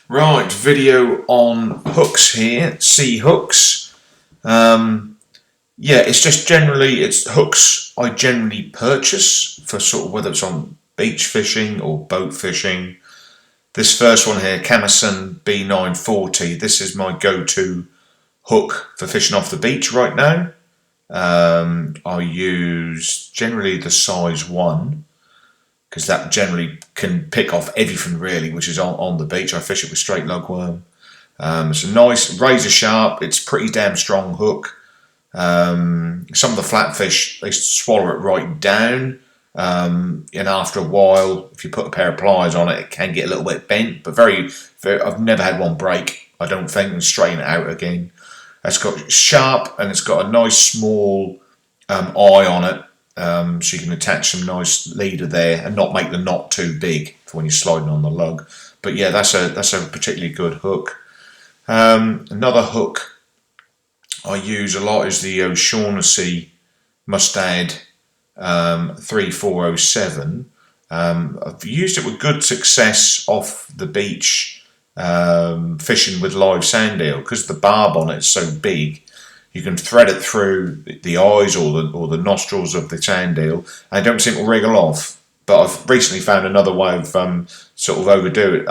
Right, video on hooks here, sea hooks. Yeah, it's just generally, it's hooks I generally purchase for sort of whether it's on beach fishing or boat fishing. This first one here, Camison B940, this is my go-to hook for fishing off the beach right now. I use generally the size 1 because that generally can pick off everything really, which is on the beach. I fish it with straight lugworm. It's a nice razor sharp. It's pretty damn strong hook. Some of the flatfish, they swallow it right down. And after a while, if you put a pair of pliers on it, it can get a little bit bent. But very, I've never had one break, I don't think, and straighten it out again. It's got sharp and it's got a nice small eye on it. So you can attach some nice leader there and not make the knot too big for when you're sliding on the lug. But yeah, that's a particularly good hook. Another hook I use a lot is the OShaughnessy Must Add 3407. I've used it with good success off the beach fishing with live sand eel because the barb on it is so big. You can thread it through the eyes or the nostrils of the sand eel and it don't seem to wriggle off. But I've recently found another way of sort of overdo it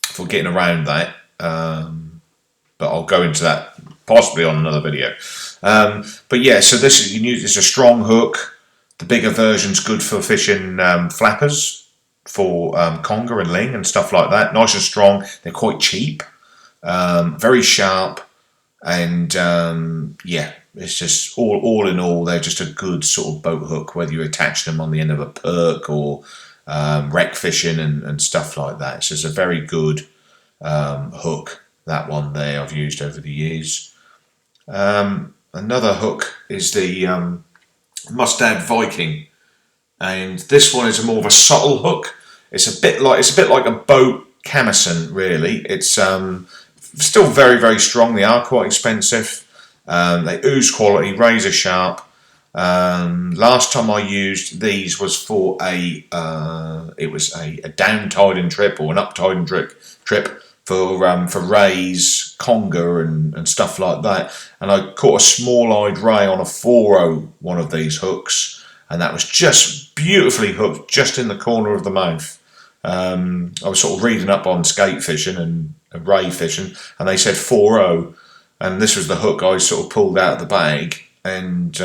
for getting around that. But I'll go into that possibly on another video. But yeah, so this is, you can use, it's a strong hook. The bigger version's good for fishing flappers, for conger and ling and stuff like that. Nice and strong. They're quite cheap, very sharp, and yeah, it's just all in all, they're just a good sort of boat hook. Whether you attach them on the end of a perk or wreck fishing and stuff like that, it's just a very good hook. That one there I've used over the years. Another hook is the Must Add Viking, and this one is more of a subtle hook. It's a bit like a boat camison, really. It's still very, very strong. They are quite expensive. They ooze quality, razor sharp. Last time I used these was for a down tiding trip or an up tiding trip for rays, conger and stuff like that. And I caught a small-eyed ray on a 4.0 one of these hooks, and that was just beautifully hooked just in the corner of the mouth. I was sort of reading up on skate fishing and ray fishing, and they said 4.0, and this was the hook I sort of pulled out of the bag. And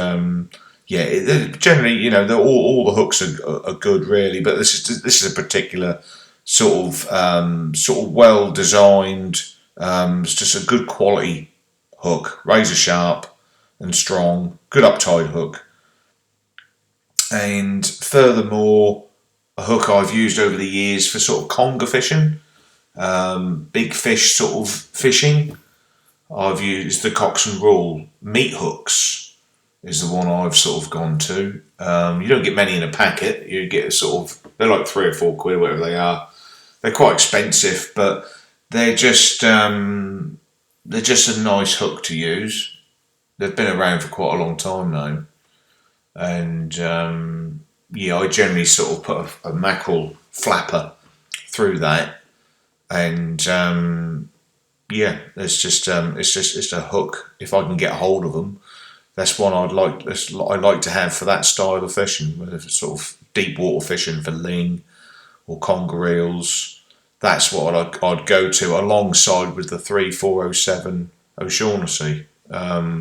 yeah, generally, you know, all the hooks are good really, but this is a particular sort of well designed. It's just a good quality hook, razor sharp and strong, good uptide hook. And furthermore, a hook I've used over the years for sort of conger fishing, big fish sort of fishing. I've used the Cox Rule meat hooks is the one I've sort of gone to. You don't get many in a packet. You get a sort of, they're like £3 or £4, whatever they are. They're quite expensive, but they're just a nice hook to use. They've been around for quite a long time now, and yeah, I generally sort of put a mackerel flapper through that, and yeah, it's just a hook. If I can get hold of them, that's one I'd like to have for that style of fishing, whether it's sort of deep water fishing for ling or conger eels. That's what I'd go to alongside with the 3407 O'Shaughnessy,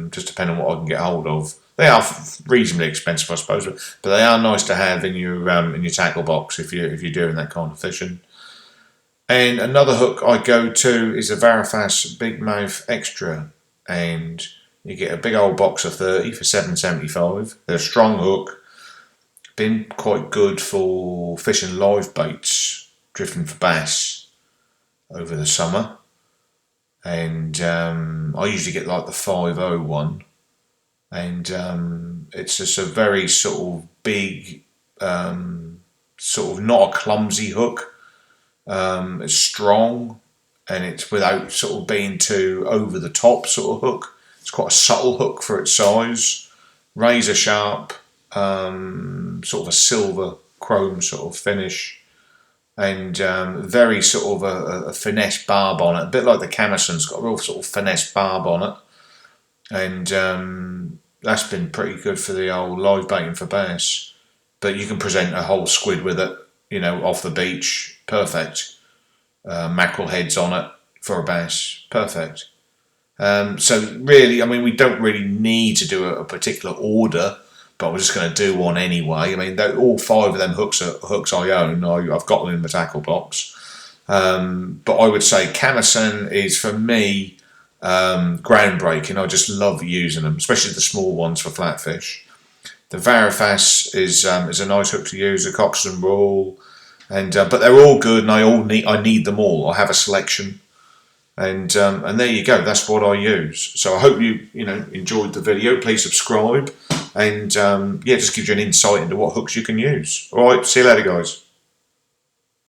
just depending on what I can get hold of. They are reasonably expensive, I suppose, but they are nice to have in your tackle box if you're doing that kind of fishing. And another hook I go to is a Varifas Big Mouth Extra, and you get a big old box of 30 for $7.75. They're a strong hook, been quite good for fishing live baits, drifting for bass over the summer. And I usually get like the 5.0 one, and it's just a very sort of big, sort of not a clumsy hook. It's strong, and it's without sort of being too over the top sort of hook. It's quite a subtle hook for its size, razor sharp, sort of a silver chrome sort of finish, and very sort of a finesse barb on it, a bit like the Camison's got a real sort of finesse barb on it, and that's been pretty good for the old live baiting for bass. But you can present a whole squid with it, you know, off the beach, perfect. Mackerel heads on it for a bass, perfect. So really, I mean, we don't really need to do a particular order, but we're just going to do one anyway. I mean, all 5 of them hooks are hooks I own. I've got them in the tackle box. But I would say Camison is, for me, groundbreaking. I just love using them, especially the small ones for flatfish. The Varifas is a nice hook to use. The Cox Rule, and but they're all good, and I need them all. I have a selection, and there you go. That's what I use. So I hope you enjoyed the video. Please subscribe, and yeah, just gives you an insight into what hooks you can use. All right, see you later, guys.